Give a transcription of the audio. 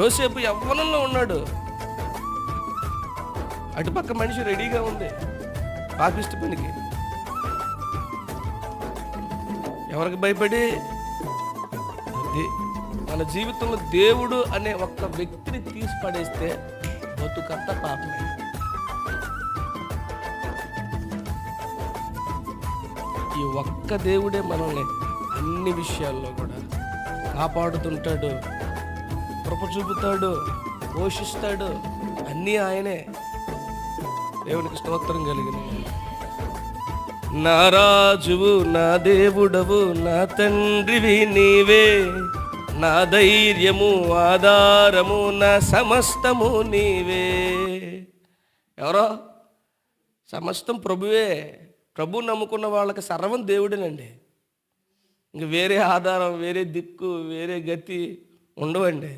యోసేపు యవ్వనంలో ఉన్నాడు, అటుపక్క మనిషి రెడీగా ఉంది పాపిష్టి పనికి. ఎవరికి భయపడి? మన జీవితంలో దేవుడు అనే ఒక్క వ్యక్తిని తీసి పడేస్తే బతుకంతా పాపమే. ఈ ఒక్క దేవుడే మనల్ని అన్ని విషయాల్లో కూడా కాపాడుతుంటాడు, కృప చూపుతాడు, పోషిస్తాడు. అన్నీ ఆయనే. దేవునికి స్తోత్రం కలిగిన నా రాజువు, నా దేవుడవు, నా తండ్రివి నీవే, నా ధైర్యము, ఆధారము, నా సమస్తము నీవే. ఎవరో? సమస్తం ప్రభువే. ప్రభు నమ్ముకున్న వాళ్ళకి సర్వం దేవుడేనండి. ఇంక వేరే ఆధారం, వేరే దిక్కు, వేరే గతి ఉండవండి.